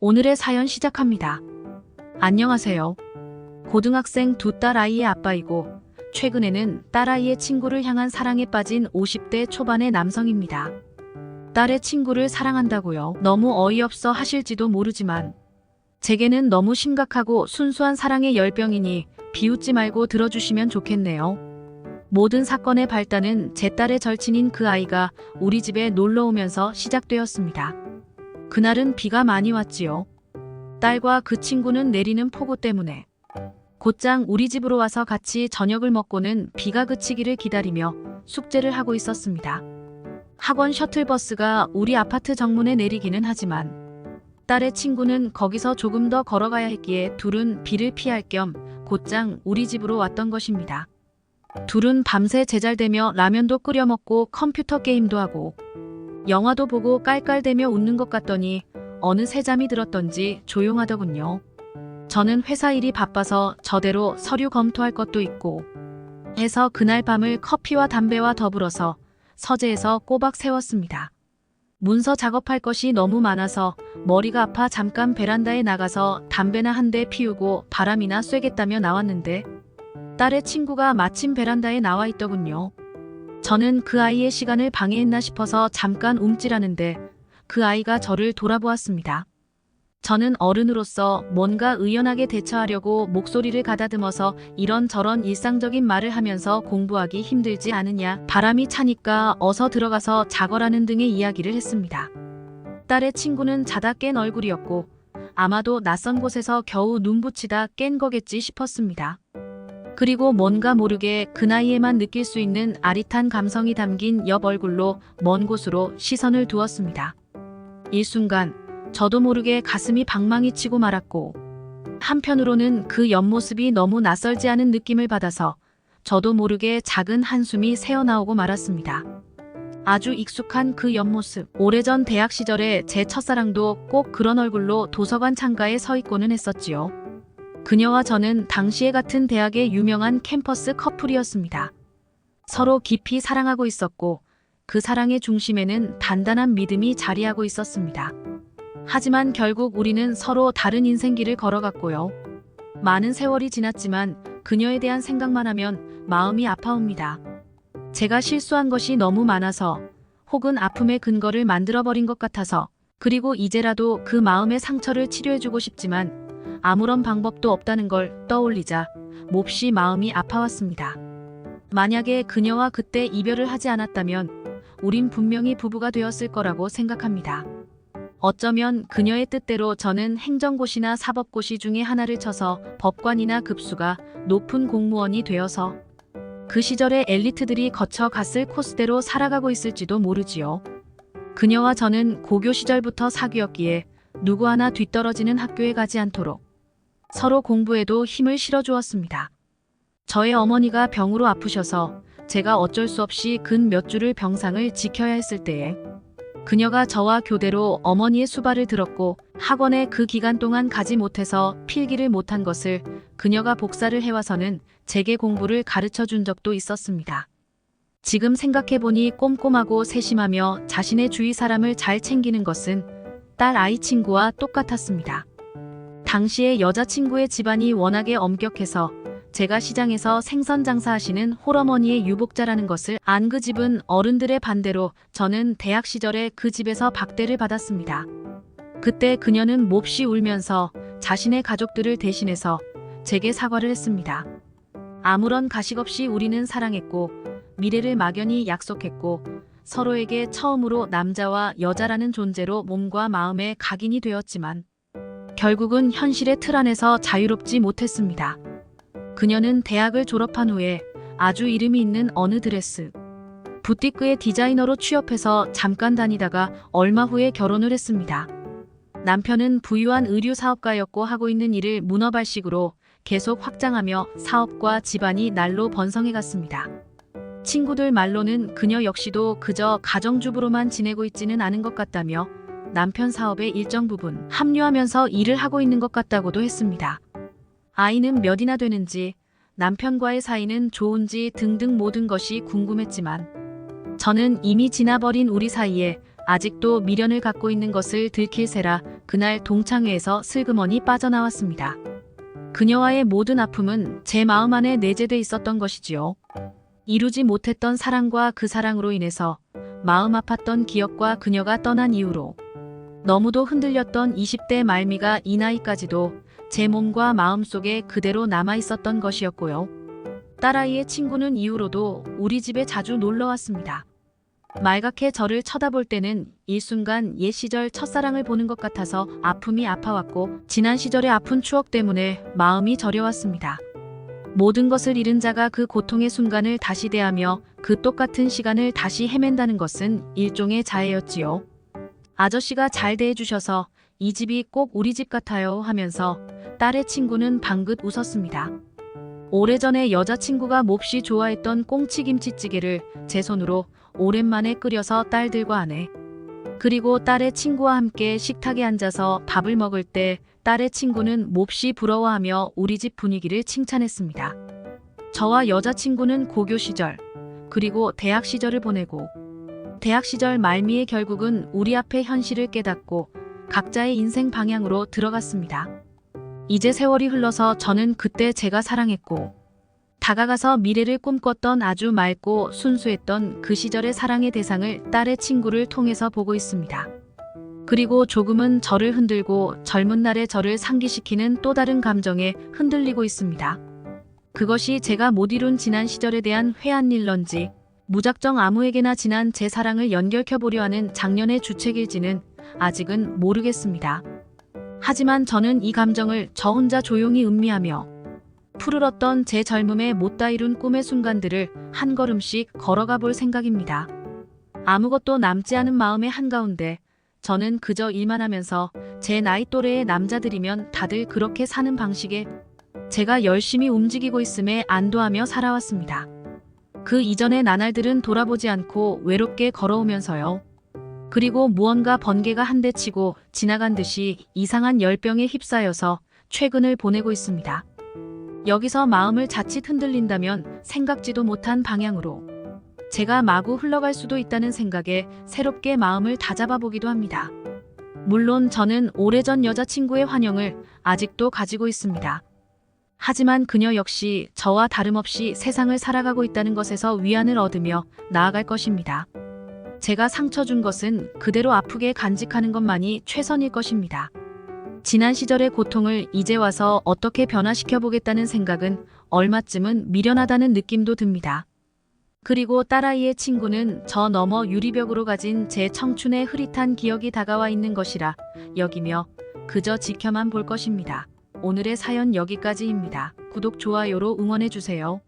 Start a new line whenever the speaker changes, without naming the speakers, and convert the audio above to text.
오늘의 사연 시작합니다. 안녕하세요. 고등학생 두 딸아이의 아빠이고 최근에는 딸아이의 친구를 향한 사랑에 빠진 50대 초반의 남성입니다. 딸의 친구를 사랑한다고요? 너무 어이없어 하실지도 모르지만 제게는 너무 심각하고 순수한 사랑의 열병이니 비웃지 말고 들어주시면 좋겠네요. 모든 사건의 발단은 제 딸의 절친인 그 아이가 우리 집에 놀러 오면서 시작되었습니다. 그날은 비가 많이 왔지요. 딸과 그 친구는 내리는 폭우 때문에 곧장 우리 집으로 와서 같이 저녁을 먹고는 비가 그치기를 기다리며 숙제를 하고 있었습니다. 학원 셔틀버스가 우리 아파트 정문에 내리기는 하지만 딸의 친구는 거기서 조금 더 걸어가야 했기에 둘은 비를 피할 겸 곧장 우리 집으로 왔던 것입니다. 둘은 밤새 제잘대며 라면도 끓여 먹고 컴퓨터 게임도 하고 영화도 보고 깔깔대며 웃는 것 같더니 어느 새잠이 들었던지 조용하더군요. 저는 회사 일이 바빠서 저대로 서류 검토할 것도 있고 해서 그날 밤을 커피와 담배와 더불어서 서재에서 꼬박 세웠습니다. 문서 작업할 것이 너무 많아서 머리가 아파 잠깐 베란다에 나가서 담배나 한 대 피우고 바람이나 쐬겠다며 나왔는데 딸의 친구가 마침 베란다에 나와 있더군요. 저는 그 아이의 시간을 방해했나 싶어서 잠깐 움찔하는데 그 아이가 저를 돌아보았습니다. 저는 어른으로서 뭔가 의연하게 대처하려고 목소리를 가다듬어서 이런저런 일상적인 말을 하면서 공부하기 힘들지 않으냐, 바람이 차니까 어서 들어가서 자거라는 등의 이야기를 했습니다. 딸의 친구는 자다 깬 얼굴이었고 아마도 낯선 곳에서 겨우 눈 붙이다 깬 거겠지 싶었습니다. 그리고 뭔가 모르게 그 나이에만 느낄 수 있는 아릿한 감성이 담긴 옆 얼굴로 먼 곳으로 시선을 두었습니다. 일순간 저도 모르게 가슴이 방망이 치고 말았고 한편으로는 그 옆모습이 너무 낯설지 않은 느낌을 받아서 저도 모르게 작은 한숨이 새어나오고 말았습니다. 아주 익숙한 그 옆모습. 오래전 대학 시절에 제 첫사랑도 꼭 그런 얼굴로 도서관 창가에 서 있고는 했었지요. 그녀와 저는 당시에 같은 대학의 유명한 캠퍼스 커플이었습니다. 서로 깊이 사랑하고 있었고 그 사랑의 중심에는 단단한 믿음이 자리하고 있었습니다. 하지만 결국 우리는 서로 다른 인생길을 걸어갔고요. 많은 세월이 지났지만 그녀에 대한 생각만 하면 마음이 아파옵니다. 제가 실수한 것이 너무 많아서 혹은 아픔의 근거를 만들어버린 것 같아서 그리고 이제라도 그 마음의 상처를 치료해주고 싶지만 아무런 방법도 없다는 걸 떠올리자 몹시 마음이 아파왔습니다. 만약에 그녀와 그때 이별을 하지 않았다면 우린 분명히 부부가 되었을 거라고 생각합니다. 어쩌면 그녀의 뜻대로 저는 행정고시나 사법고시 중에 하나를 쳐서 법관이나 급수가 높은 공무원이 되어서 그 시절의 엘리트들이 거쳐갔을 코스대로 살아가고 있을지도 모르지요. 그녀와 저는 고교 시절부터 사귀었기에 누구 하나 뒤떨어지는 학교에 가지 않도록 서로 공부에도 힘을 실어주었습니다. 저의 어머니가 병으로 아프셔서 제가 어쩔 수 없이 근 몇 주를 병상을 지켜야 했을 때에 그녀가 저와 교대로 어머니의 수발을 들었고 학원에 그 기간 동안 가지 못해서 필기를 못한 것을 그녀가 복사를 해와서는 제게 공부를 가르쳐 준 적도 있었습니다. 지금 생각해보니 꼼꼼하고 세심하며 자신의 주위 사람을 잘 챙기는 것은 딸 아이 친구와 똑같았습니다. 당시에 여자친구의 집안이 워낙에 엄격해서 제가 시장에서 생선 장사하시는 홀어머니의 유복자라는 것을 안 그 집은 어른들의 반대로 저는 대학 시절에 그 집에서 박대를 받았습니다. 그때 그녀는 몹시 울면서 자신의 가족들을 대신해서 제게 사과를 했습니다. 아무런 가식 없이 우리는 사랑했고 미래를 막연히 약속했고 서로에게 처음으로 남자와 여자라는 존재로 몸과 마음에 각인이 되었지만 결국은 현실의 틀 안에서 자유롭지 못했습니다. 그녀는 대학을 졸업한 후에 아주 이름이 있는 어느 드레스 부티크의 디자이너로 취업해서 잠깐 다니다가 얼마 후에 결혼을 했습니다. 남편은 부유한 의류 사업가였고 하고 있는 일을 문어발식으로 계속 확장하며 사업과 집안이 날로 번성해갔습니다. 친구들 말로는 그녀 역시도 그저 가정주부로만 지내고 있지는 않은 것 같다며 남편 사업의 일정 부분 합류하면서 일을 하고 있는 것 같다고도 했습니다. 아이는 몇이나 되는지 남편과의 사이는 좋은지 등등 모든 것이 궁금했지만 저는 이미 지나버린 우리 사이에 아직도 미련을 갖고 있는 것을 들킬세라 그날 동창회에서 슬그머니 빠져나왔습니다. 그녀와의 모든 아픔은 제 마음 안에 내재돼 있었던 것이지요. 이루지 못했던 사랑과 그 사랑으로 인해서 마음 아팠던 기억과 그녀가 떠난 이후로 너무도 흔들렸던 20대 말미가 이 나이까지도 제 몸과 마음 속에 그대로 남아 있었던 것이었고요. 딸아이의 친구는 이후로도 우리 집에 자주 놀러 왔습니다. 말갛게 저를 쳐다볼 때는 일순간 옛 시절 첫사랑을 보는 것 같아서 아픔이 아파왔고 지난 시절의 아픈 추억 때문에 마음이 저려왔습니다. 모든 것을 잃은 자가 그 고통의 순간을 다시 대하며 그 똑같은 시간을 다시 헤맨다는 것은 일종의 자해였지요. 아저씨가 잘 대해주셔서 이 집이 꼭 우리 집 같아요 하면서 딸의 친구는 방긋 웃었습니다. 오래전에 여자친구가 몹시 좋아했던 꽁치김치찌개를 제 손으로 오랜만에 끓여서 딸들과 아내 그리고 딸의 친구와 함께 식탁에 앉아서 밥을 먹을 때 딸의 친구는 몹시 부러워하며 우리 집 분위기를 칭찬했습니다. 저와 여자친구는 고교 시절 그리고 대학 시절을 보내고 대학 시절 말미에 결국은 우리 앞에 현실을 깨닫고 각자의 인생 방향으로 들어갔습니다. 이제 세월이 흘러서 저는 그때 제가 사랑했고 다가가서 미래를 꿈꿨던 아주 맑고 순수했던 그 시절의 사랑의 대상을 딸의 친구를 통해서 보고 있습니다. 그리고 조금은 저를 흔들고 젊은 날의 저를 상기시키는 또 다른 감정에 흔들리고 있습니다. 그것이 제가 못 이룬 지난 시절에 대한 회한 일런지 무작정 아무에게나 지난 제 사랑을 연결켜보려 하는 장년의 주책일지는 아직은 모르겠습니다. 하지만 저는 이 감정을 저 혼자 조용히 음미하며 푸르렀던 제 젊음의 못다 이룬 꿈의 순간들을 한 걸음씩 걸어가 볼 생각입니다. 아무것도 남지 않은 마음의 한가운데 저는 그저 일만 하면서 제 나이 또래의 남자들이면 다들 그렇게 사는 방식에 제가 열심히 움직이고 있음에 안도하며 살아왔습니다. 그 이전의 나날들은 돌아보지 않고 외롭게 걸어오면서요. 그리고 무언가 번개가 한 대 치고 지나간 듯이 이상한 열병에 휩싸여서 최근을 보내고 있습니다. 여기서 마음을 자칫 흔들린다면 생각지도 못한 방향으로 제가 마구 흘러갈 수도 있다는 생각에 새롭게 마음을 다잡아 보기도 합니다. 물론 저는 오래전 여자친구의 환영을 아직도 가지고 있습니다. 하지만 그녀 역시 저와 다름없이 세상을 살아가고 있다는 것에서 위안을 얻으며 나아갈 것입니다. 제가 상처 준 것은 그대로 아프게 간직하는 것만이 최선일 것입니다. 지난 시절의 고통을 이제 와서 어떻게 변화시켜 보겠다는 생각은 얼마쯤은 미련하다는 느낌도 듭니다. 그리고 딸아이의 친구는 저 너머 유리벽으로 가진 제 청춘의 흐릿한 기억이 다가와 있는 것이라 여기며 그저 지켜만 볼 것입니다. 오늘의 사연 여기까지입니다. 구독, 좋아요로 응원해주세요.